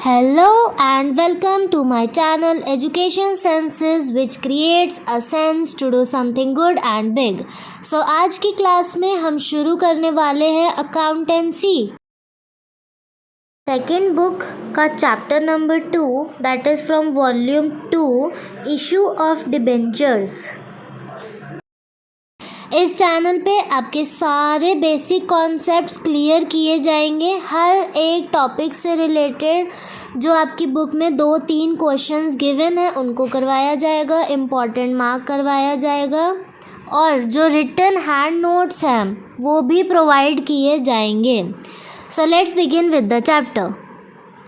Hello and welcome to my channel Education Senses which creates a sense to do something good and big. So आज की class में हम शुरू करने वाले हैं अकाउंटेंसी सेकेंड बुक का chapter number 2 that is from volume 2 issue of debentures. इस चैनल पे आपके सारे बेसिक कॉन्सेप्ट्स क्लियर किए जाएंगे। हर एक टॉपिक से रिलेटेड जो आपकी बुक में 2-3 क्वेश्चंस गिवन है उनको करवाया जाएगा, इम्पॉर्टेंट मार्क करवाया जाएगा और जो रिटन हैंड नोट्स हैं वो भी प्रोवाइड किए जाएंगे। So let's begin with the chapter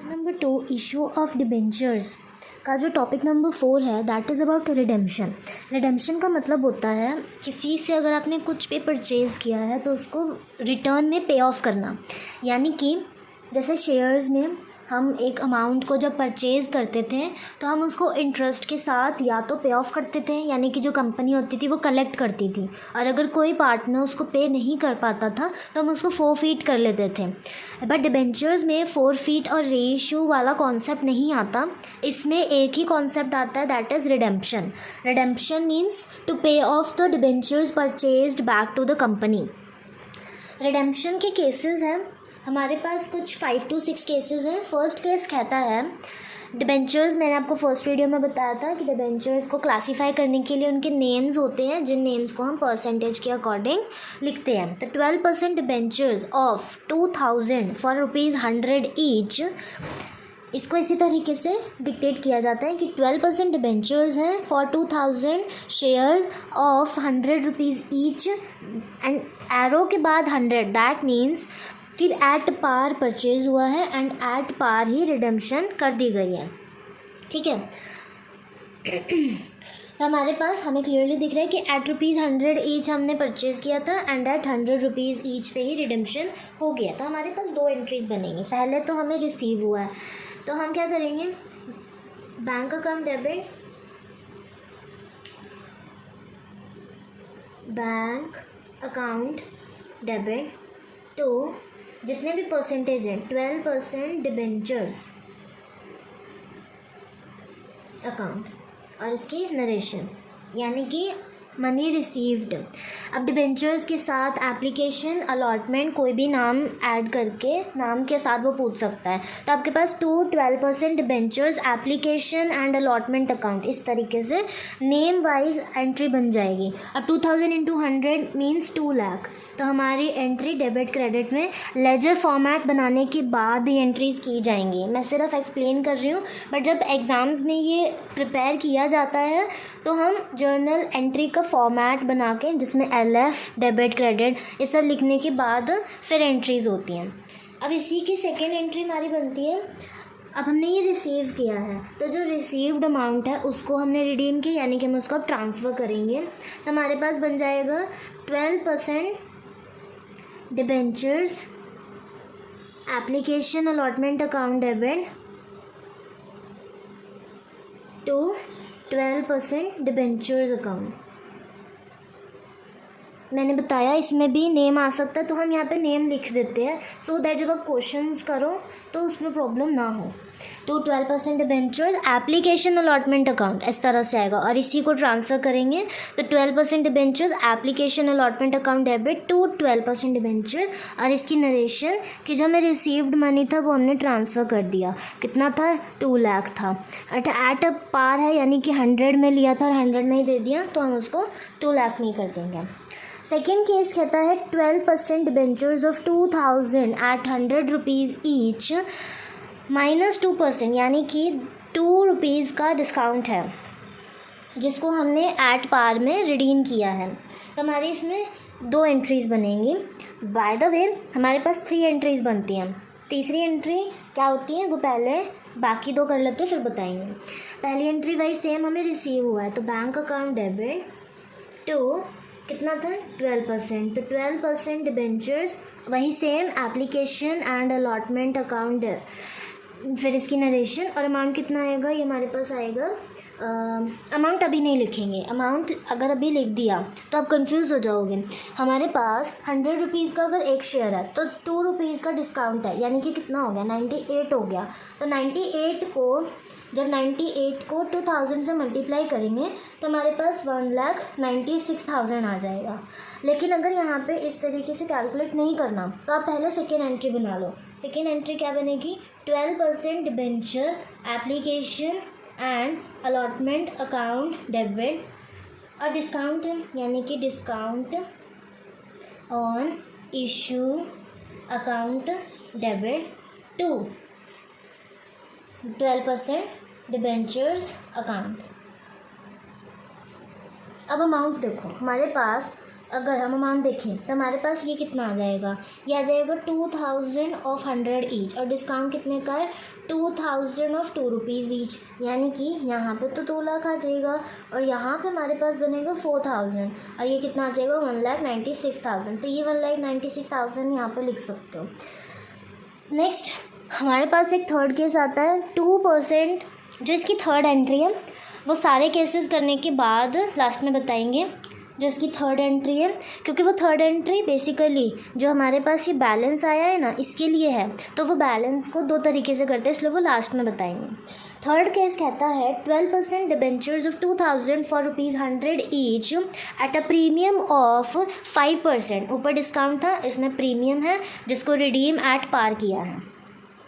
number 2 issue of debentures का जो टॉपिक नंबर 4 है that is about redemption. Redemption का मतलब होता है किसी से अगर आपने कुछ पे परचेज़ किया है तो उसको रिटर्न में पे ऑफ करना। यानी कि जैसे शेयर्स में हम एक अमाउंट को जब परचेज़ करते थे तो हम उसको इंटरेस्ट के साथ या तो पे ऑफ करते थे, यानी कि जो कंपनी होती थी वो कलेक्ट करती थी, और अगर कोई पार्टनर उसको पे नहीं कर पाता था तो हम उसको फोरफीट कर लेते थे। बट डिबेंचर्स में फोरफीट और रीइशू वाला कॉन्सेप्ट नहीं आता, इसमें एक ही कॉन्सेप्ट आता है that is redemption. Redemption means to pay off the debentures purchased back to the company. Redemption के केसेस हैं हमारे पास कुछ 5 to 6 केसेस हैं। फर्स्ट केस कहता है डिबेंचर्स, मैंने आपको फर्स्ट वीडियो में बताया था कि डिबेंचर्स को क्लासीफाई करने के लिए उनके नेम्स होते हैं, जिन नेम्स को हम परसेंटेज के अकॉर्डिंग लिखते हैं। तो 12% डिबेंचर्स ऑफ 2000 फॉर ₹100 ईच, इसको इसी तरीके से डिक्टेट किया जाता है कि 12% डिबेंचर्स हैं for 2000 shares of ₹100 each and एरो के बाद 100, दैट मीन्स कि एट पार परचेज हुआ है एंड एट पार ही रिडेम्पशन कर दी गई है। ठीक है, तो हमारे पास हमें क्लियरली दिख रहा है कि एट ₹100 ईच हमने परचेज़ किया था एंड एट ₹100 ईच पे ही रिडेम्पशन हो गया। तो हमारे पास 2 एंट्रीज बनेंगी। पहले तो हमें रिसीव हुआ है तो हम क्या करेंगे, bank account debit, bank account debit तो जितने भी परसेंटेज हैं 12% डिबेंचर्स अकाउंट और इसकी नरेशन, यानी कि मनी रिसीव्ड। अब डिबेंचर्स के साथ एप्लीकेशन, अलॉटमेंट, कोई भी नाम ऐड करके नाम के साथ वो पूछ सकता है। तो आपके पास 12% debentures, application and allotment account, इस तरीके से नेम वाइज एंट्री बन जाएगी। अब 2000 × 100 मीन्स 2 लाख। तो हमारी एंट्री डेबिट क्रेडिट में लेजर फॉर्मेट बनाने के बाद ही एंट्रीज़ की जाएंगी। मैं सिर्फ एक्सप्लेन कर रही हूँ, बट जब एग्ज़ाम्स में ये प्रिपेयर किया जाता है तो हम जर्नल एंट्री का फॉर्मेट बना के जिसमें LF, डेबिट, क्रेडिट ये सब लिखने के बाद फिर एंट्रीज़ होती हैं। अब इसी की सेकेंड एंट्री हमारी बनती है, अब हमने ये रिसीव किया है तो जो रिसीव्ड अमाउंट है उसको हमने रिडीम किया, यानी कि हम उसको अब ट्रांसफ़र करेंगे। तो हमारे पास बन जाएगा 12% debentures, application allotment account debit to 12% debentures account. मैंने बताया इसमें भी नेम आ सकता है तो हम यहाँ पे नेम लिख देते हैं सो दैट जब आप क्वेश्चंस करो तो उसमें प्रॉब्लम ना हो। तो 12% डिबेंचर्स, एप्लीकेशन अलॉटमेंट अकाउंट इस तरह से आएगा और इसी को ट्रांसफ़र करेंगे। तो 12% debentures, application allotment account debit to 12% debentures और इसकी नरेशन कि जो हमें रिसीव्ड मनी था वो हमने ट्रांसफ़र कर दिया। कितना था, 2 लाख था। एट अ पार है, यानी कि 100 में लिया था और 100 में ही दे दिया, तो हम उसको 2 लाख में ही कर देंगे। सेकेंड केस कहता है 12% debentures of 2000 at ₹100 each minus 2%, यानी कि ₹2 का डिस्काउंट है जिसको हमने एट पार में रिडीम किया है। तो हमारी इसमें 2 एंट्रीज़ बनेंगी। बाय द वे हमारे पास 3 एंट्रीज़ बनती हैं। तीसरी एंट्री क्या होती है वो पहले बाकी 2 कर लेते हैं फिर बताएंगे। पहली एंट्री वही सेम, हमें रिसीव हुआ है तो बैंक अकाउंट डेबिट टू कितना था, 12%। तो 12% डिबेंचर्स, वही same application and allotment account, फिर इसकी नरेशन और अमाउंट कितना आएगा, ये हमारे पास आएगा अमाउंट अभी नहीं लिखेंगे। अमाउंट अगर अभी लिख दिया तो आप कंफ्यूज हो जाओगे। हमारे पास 100 रुपीज़ का अगर एक शेयर है तो 2 रुपीज़ का डिस्काउंट है, यानी कि कितना हो गया, 98 हो गया। तो 98 को 2000 से मल्टीप्लाई करेंगे तो हमारे पास 1,96,000 आ जाएगा। लेकिन अगर यहाँ पे इस तरीके से कैलकुलेट नहीं करना तो आप पहले सेकेंड एंट्री बना लो। सेकेंड एंट्री क्या बनेगी, 12% debenture application and allotment account debit, और डिस्काउंट है यानी कि discount on issue account debit to 12% debentures account. अब अमाउंट देखो, हमारे पास अगर हम अमाउंट देखें तो हमारे पास ये कितना आ जाएगा, ये आ जाएगा 2000 ऑफ 100 ईच, और डिस्काउंट कितने का है, 2000 ऑफ 2 रुपीज़ ईच, यानी कि यहाँ पे तो 2 लाख आ जाएगा, और यहाँ पे हमारे पास बनेगा 4000, और ये कितना आ जाएगा 1,96,000। तो ये 1,96,000 यहाँ पे लिख सकते हो। नेक्स्ट हमारे पास एक थर्ड केस आता है, 2%, जो इसकी थर्ड एंट्री है वो सारे केसेस करने के बाद लास्ट में बताएंगे जो इसकी थर्ड एंट्री है, क्योंकि वो थर्ड एंट्री बेसिकली जो हमारे पास ये बैलेंस आया है ना इसके लिए है, तो वो बैलेंस को 2 तरीके से करते हैं, इसलिए वो लास्ट में बताएंगे। थर्ड केस कहता है 12% debentures of 2000 for ₹100 each at a premium of 5%। ऊपर डिस्काउंट था, इसमें प्रीमियम है जिसको रिडीम एट पार किया है।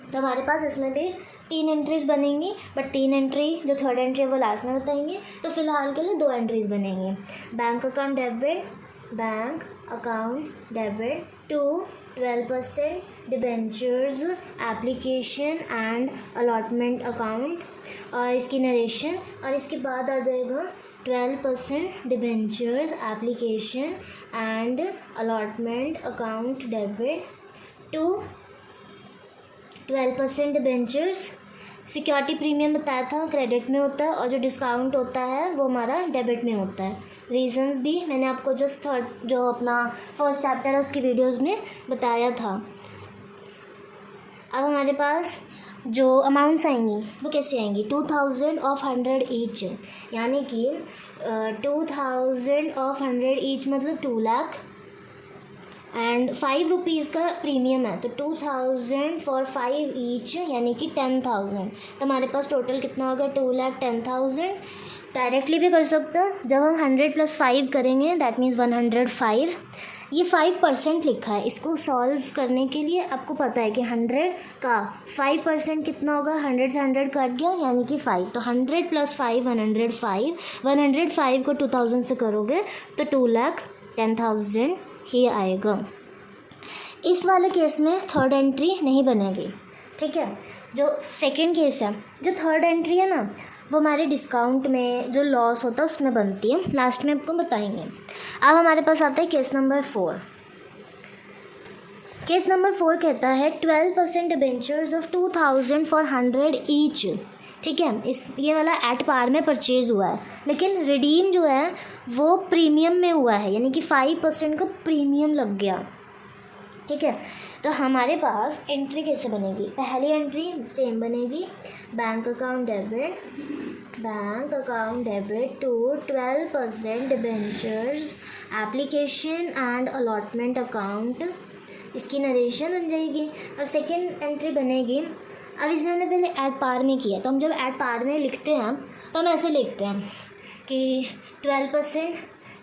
तो हमारे पास इसमें भी 3 एंट्रीज बनेंगी, बट 3 एंट्री जो थर्ड एंट्री है वो लास्ट में बताएंगे। तो फिलहाल के लिए 2 एंट्रीज बनेंगी, bank account debit to 12% debentures application and allotment account, और इसकी नरेशन, और इसके बाद आ जाएगा 12% debentures application and allotment account debit to 12% debentures. Security premium बताया था क्रेडिट में होता है, और जो डिस्काउंट होता है वो हमारा डेबिट में होता है। रीजंस भी मैंने आपको जो अपना फर्स्ट चैप्टर है उसकी वीडियोस में बताया था। अब हमारे पास जो अमाउंट्स आएंगी वो कैसे आएंगी, 2000 ऑफ 100 ईच, यानी कि 2000 ऑफ 100 ईच मतलब 2 लाख, एंड 5 रुपीज़ का प्रीमियम है तो 2000 फॉर 5 ईच यानी कि 10,000। तो हमारे पास टोटल कितना हो गया, 2,10,000। डायरेक्टली भी कर सकते हो, जब हम 100 + 5 करेंगे दैट मीन्स 105। ये 5% लिखा है, इसको सॉल्व करने के लिए आपको पता है कि 100 का 5% कितना होगा, 100 से 100 कट गया यानी कि 5, तो 100 + 5 105, 105 को 2000 से करोगे तो 2,10,000 ही आएगा। इस वाले केस में थर्ड एंट्री नहीं बनेगी, ठीक है। जो सेकंड केस है, जो थर्ड एंट्री है ना वो हमारे डिस्काउंट में जो लॉस होता है उसमें बनती है, लास्ट में आपको बताएंगे। अब हमारे पास आता है केस नंबर 4। केस नंबर 4 कहता है 12% डिबेंचर्स ऑफ 2000 फॉर 100 ईच, ठीक है। ये वाला एट पार में परचेज़ हुआ है, लेकिन रिडीम जो है वो प्रीमियम में हुआ है, यानी कि 5% का प्रीमियम लग गया, ठीक है। तो हमारे पास एंट्री कैसे बनेगी, पहली एंट्री सेम बनेगी, bank account debit to 12% debentures application and allotment account, इसकी नरेशन बन जाएगी। और सेकेंड एंट्री बनेगी, अब इसमें हमने पहले ऐड पार में किया, तो हम जब ऐड पार में लिखते हैं तो हम ऐसे लिखते हैं कि 12%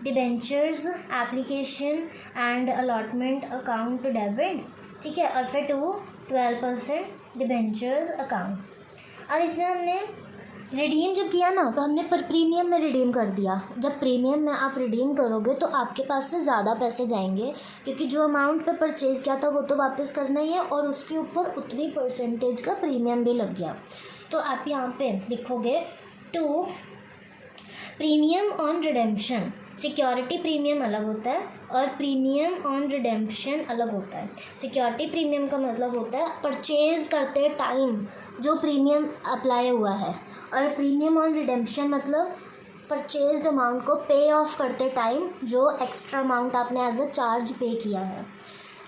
debentures application and allotment account debit, ठीक है, और फिर 12% डिबेंचर्स अकाउंट। अब इसमें हमने रिडीम जो किया ना तो हमने पर प्रीमियम में रिडीम कर दिया। जब प्रीमियम में आप रिडीम करोगे तो आपके पास से ज़्यादा पैसे जाएंगे, क्योंकि जो अमाउंट पे परचेज़ किया था वो तो वापस करना ही है, और उसके ऊपर उतनी परसेंटेज का प्रीमियम भी लग गया। तो आप यहाँ पे लिखोगे to premium on redemption. Security premium अलग होता है और प्रीमियम ऑन रिडेम्पशन अलग होता है। सिक्योरिटी प्रीमियम का मतलब होता है परचेज़ करते टाइम जो प्रीमियम अप्लाई हुआ है, और प्रीमियम ऑन रिडेम्पशन मतलब परचेज्ड अमाउंट को पे ऑफ करते टाइम जो एक्स्ट्रा अमाउंट आपने एज अ चार्ज पे किया है।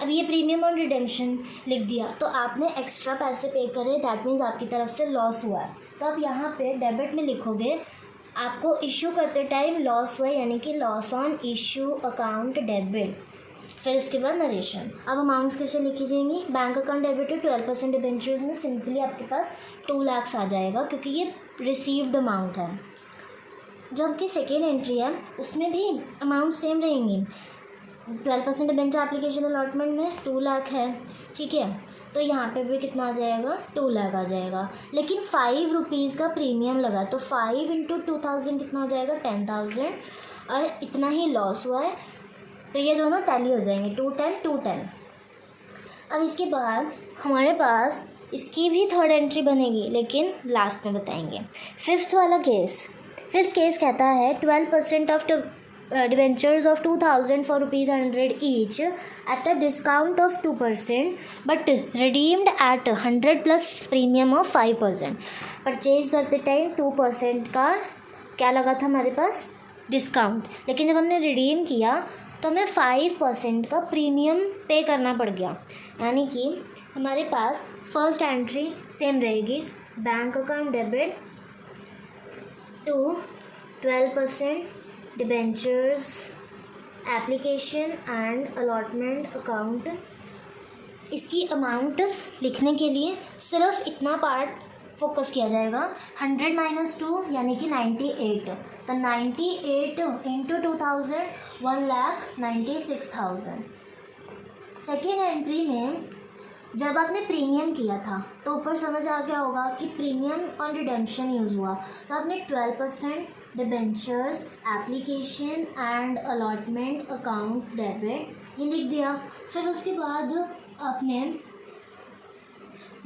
अब ये प्रीमियम ऑन रिडेम्पशन लिख दिया तो आपने एक्स्ट्रा पैसे पे करे, दैट मीन्स आपकी तरफ से लॉस हुआ है। तो आप यहाँ पे डेबिट में लिखोगे आपको इशू करते टाइम लॉस हुआ यानी कि loss on issue account debit. फिर उसके बाद नरेशन। अब अमाउंट्स कैसे लिखी जाएंगी? Bank account debit to 12% debentures में सिंपली आपके पास 2 लाख आ जाएगा क्योंकि ये रिसीव्ड अमाउंट है। जो आपकी सेकेंड एंट्री है उसमें भी अमाउंट सेम रहेंगी। 12% डिबेंचर एप्लीकेशन अलॉटमेंट में 2 लाख है, ठीक है, तो यहाँ पे भी कितना आ जाएगा? 2 लाख आ जाएगा। लेकिन 5 रुपीज़ का प्रीमियम लगा तो 5 × 2000 कितना हो जाएगा? 10,000। और इतना ही लॉस हुआ है तो ये दोनों टैली हो जाएंगे, 210। अब इसके बाद हमारे पास इसकी भी थर्ड एंट्री बनेगी लेकिन लास्ट में बताएंगे। फिफ्थ केस कहता है 12% of debentures of 2000 for ₹100 each at a discount of 2% but redeemed at 100 plus premium of 5%। Purchase करते टाइम 2% का क्या लगा था हमारे पास? डिस्काउंट। लेकिन जब हमने रिडीम किया तो हमें 5% का प्रीमियम पे करना पड़ गया। यानी कि हमारे पास फर्स्ट एंट्री सेम रहेगी, bank account debit to 12% debentures application and allotment account. इसकी अमाउंट लिखने के लिए सिर्फ इतना पार्ट फोकस किया जाएगा, 100 - 2 यानी कि 98। तो 98 × 2000 1,96,000। सेकेंड एंट्री में जब आपने प्रीमियम किया था तो ऊपर समझ आ गया होगा कि प्रीमियम ऑन रिडेम्पशन यूज़ हुआ, तो आपने 12% debentures application and allotment account debit ये लिख दिया। फिर उसके बाद आपने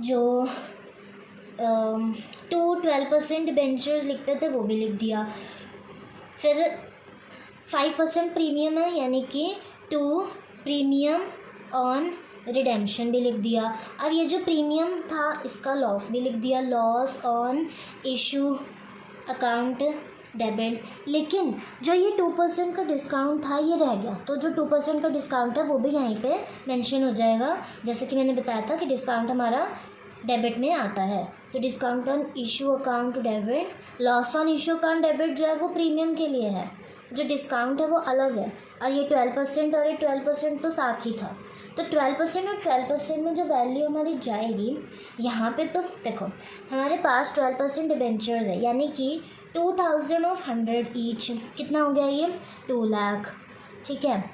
जो 12% डिबेंचर्स लिखते थे वो भी लिख दिया। फिर 5% प्रीमियम है यानी कि 2 प्रीमियम ऑन रिडेम्पशन भी लिख दिया। अब ये जो प्रीमियम था इसका लॉस भी लिख दिया, loss on issue account debit. लेकिन जो ये 2% का डिस्काउंट था ये रह गया, तो जो 2% का डिस्काउंट है वो भी यहीं पे मेंशन हो जाएगा। जैसे कि मैंने बताया था कि डिस्काउंट हमारा डेबिट में आता है, तो discount on issue account debit. Loss on issue account debit जो है वो प्रीमियम के लिए है, जो डिस्काउंट है वो अलग है, और ये 12% और ये 12% तो साथ ही था। तो 12% और 12% में जो वैल्यू हमारी जाएगी यहाँ पे, तो देखो हमारे पास 12% डिबेंचर्स है यानी कि 2000 ऑफ 100 ईच कितना हो गया? ये 2 लाख, ठीक है।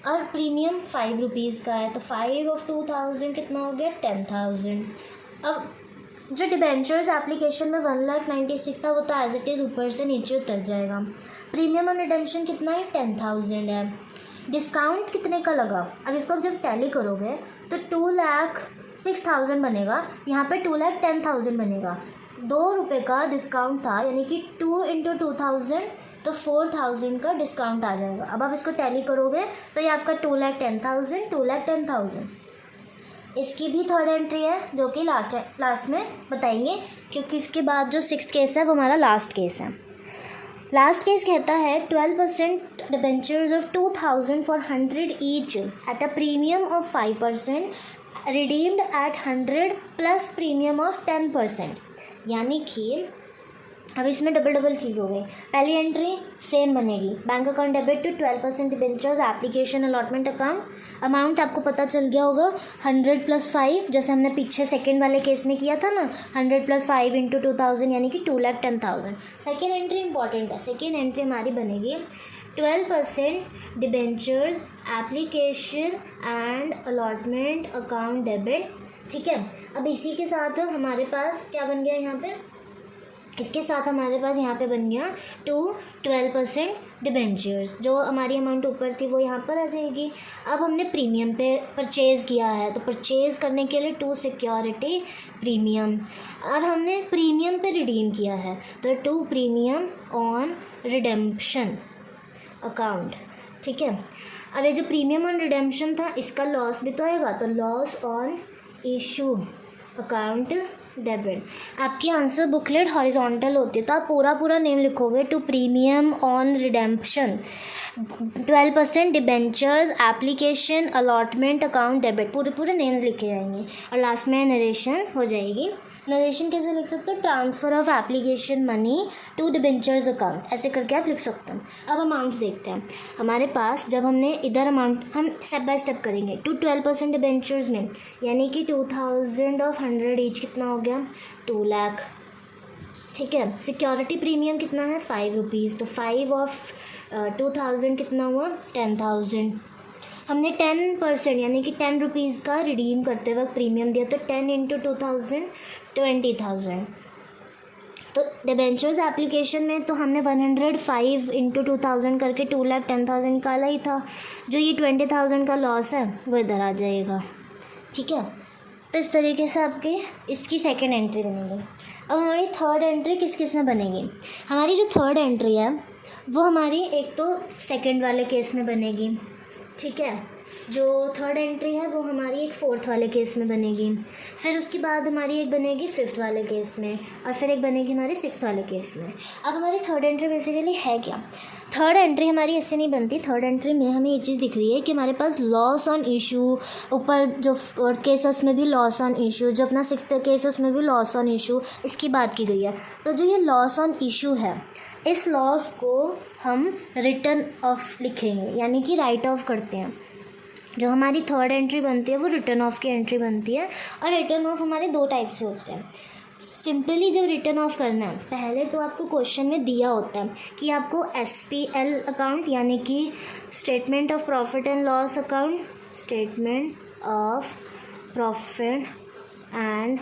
और प्रीमियम 5 रुपीज़ का है तो 5 ऑफ 2000 कितना हो गया? 10,000। अब जो डिबेंचर्स एप्लीकेशन में 1,96,000 था वो तो एज इट इज़ ऊपर से नीचे उतर जाएगा। प्रीमियम ऑन रिडेम्पशन कितना है? 10,000 है। डिस्काउंट कितने का लगा? अब इसको जब टैली करोगे तो 2,06,000 बनेगा, यहाँ पे 2,10,000 बनेगा। 2 रुपये का डिस्काउंट था यानी कि 2 × 2000 तो 4,000 का डिस्काउंट आ जाएगा। अब आप इसको टैली करोगे तो ये आपका 2,10,000। इसकी भी थर्ड एंट्री है जो कि लास्ट में बताएंगे, क्योंकि इसके बाद जो 6th केस है वो हमारा लास्ट केस है। लास्ट केस कहता है 12% debentures of 2000 for 100 each at a premium of 5% redeemed at 100 plus premium of 10%। यानी कि अब इसमें डबल चीज़ हो गई। पहली एंट्री सेम बनेगी, bank account debit to 12% debentures application allotment account. Amount आपको पता चल गया होगा, 100 + 5 जैसे हमने पीछे सेकंड वाले केस में किया था ना, 100 + 5 × 2000 यानी कि 2,10,000। सेकेंड एंट्री इंपॉर्टेंट है। सेकेंड एंट्री हमारी बनेगी 12% debentures application and allotment account debit, ठीक है। अब इसी के साथ हमारे पास क्या बन गया यहाँ पे? इसके साथ हमारे पास यहाँ पे बन गया 12% डिबेंचर्स। जो हमारी अमाउंट ऊपर थी वो यहाँ पर आ जाएगी। अब हमने प्रीमियम पे परचेज़ किया है तो परचेज़ करने के लिए 2 सिक्योरिटी प्रीमियम, और हमने प्रीमियम पे रिडीम किया है तो 2 प्रीमियम ऑन रिडेम्पशन अकाउंट, ठीक है। अब ये जो प्रीमियम ऑन रिडेम्पशन था इसका लॉस भी तो आएगा, तो loss on issue account debit. आपकी आंसर बुकलेट हॉरिजॉन्टल होती है तो आप पूरा नेम लिखोगे, to premium on redemption 12% debentures application allotment account debit, पूरे नेम्स लिखे जाएंगे और लास्ट में नरेशन हो जाएगी। नरेशन कैसे लिख सकते हो, transfer of application money to debentures account, ऐसे करके आप लिख सकते हैं। अब अमाउंट्स देखते हैं हमारे पास। जब हमने इधर अमाउंट हम स्टेप बाय स्टेप करेंगे। टू 12% डिबेंचर्स में, यानी कि 2000 ऑफ 100 ईच कितना हो गया, 2 लाख। ठीक है, सिक्योरिटी प्रीमियम कितना है, 5 रुपीज़, तो 5 ऑफ 2000 कितना हुआ, 10,000। हमने 10% यानी कि 10 रुपीज़ का रिडीम करते वक्त प्रीमियम दिया, तो 10 इंटू 2000 20,000। तो डिबेंचर्स एप्लीकेशन में तो हमने 105 इंटू 2000 करके 2,10,000 निकाला ही था। जो ये 20,000 का लॉस है वो इधर आ जाएगा। ठीक है, तो इस तरीके से आपके इसकी सेकेंड एंट्री बनेगी। अब हमारी थर्ड एंट्री किस किस में बनेगी। हमारी जो थर्ड एंट्री है वो हमारी एक तो सेकंड वाले केस में बनेगी। ठीक है, जो थर्ड एंट्री है वो हमारी एक फोर्थ वाले केस में बनेगी, फिर उसके बाद हमारी एक बनेगी फिफ्थ वाले केस में, और फिर एक बनेगी हमारी सिक्स्थ वाले केस में। अब हमारी थर्ड एंट्री बेसिकली है क्या, थर्ड एंट्री हमारी इससे नहीं बनती। थर्ड एंट्री में हमें ये चीज़ दिख रही है कि हमारे पास लॉस ऑन इशू, ऊपर जो फोर्थ केस है उसमें भी लॉस ऑन इशू, जो अपना सिक्स्थ केस है उसमें भी लॉस ऑन इशू, इसकी बात की गई है। तो जो ये लॉस ऑन इशू है, इस लॉस को हम रिटर्न ऑफ लिखेंगे, यानी कि राइट ऑफ करते हैं। जो हमारी थर्ड एंट्री बनती है वो रिटर्न ऑफ की एंट्री बनती है। और रिटर्न ऑफ हमारे दो टाइप से होते हैं। सिंपली जब रिटर्न ऑफ करना है, पहले तो आपको क्वेश्चन में दिया होता है कि आपको SPL अकाउंट, यानी कि statement of profit and loss account, statement of profit and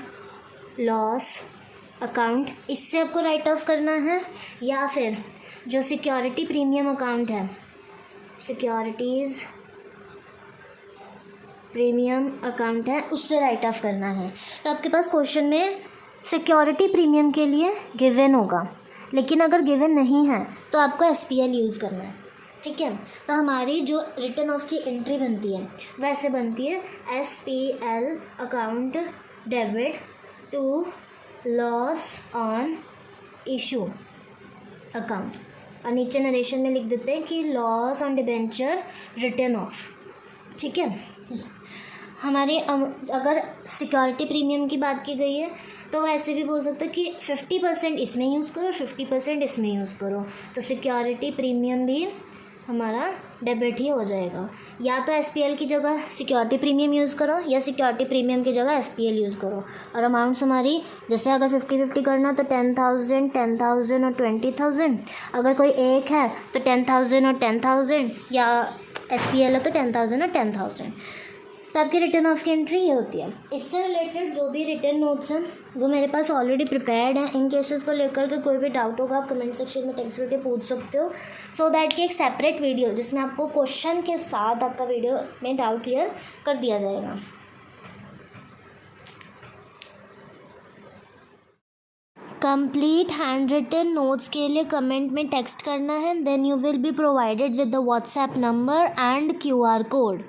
loss account, इससे आपको राइट ऑफ करना है, या फिर जो सिक्योरिटी प्रीमियम अकाउंट है, सिक्योरिटीज़ प्रीमियम अकाउंट है, उससे राइट ऑफ करना है। तो आपके पास क्वेश्चन में सिक्योरिटी प्रीमियम के लिए गिवन होगा, लेकिन अगर गिवन नहीं है तो आपको SPL यूज़ करना है। ठीक है, तो हमारी जो रिटर्न ऑफ की एंट्री बनती है वैसे बनती है SPL account debit to loss on issue account, और नीचे नरेशन में लिख देते हैं कि loss on debenture written off. ठीक है, हमारे अगर सिक्योरिटी प्रीमियम की बात की गई है तो ऐसे भी बोल सकते हैं कि 50% इसमें यूज़ करो, 50% इसमें यूज़ करो, तो सिक्योरिटी प्रीमियम भी हमारा डेबिट ही हो जाएगा। या तो SPL की जगह सिक्योरिटी प्रीमियम यूज़ करो, या सिक्योरिटी प्रीमियम की जगह SPL यूज़ करो। और अमाउंट्स हमारी जैसे अगर 50-50 करना तो 10,000 10,000 और 20,000। अगर कोई एक है तो 10,000 और 10,000, या SPL है तो 10,000 और 10,000। तो आपकी रिटर्न ऑफ की एंट्री ये होती है। इससे रिलेटेड जो भी रिटर्न नोट्स हैं वो मेरे पास ऑलरेडी प्रिपेयर्ड हैं। इन केसेस को लेकर के कोई भी डाउट होगा आप कमेंट सेक्शन में टेक्स्ट करके पूछ सकते हो, सो दैट कि एक सेपरेट वीडियो जिसमें आपको क्वेश्चन के साथ आपका वीडियो में डाउट क्लियर कर दिया जाएगा। कंप्लीट हैंड रिटन नोट्स के लिए कमेंट में टेक्स्ट करना है, then you will be provided with the WhatsApp number and QR code.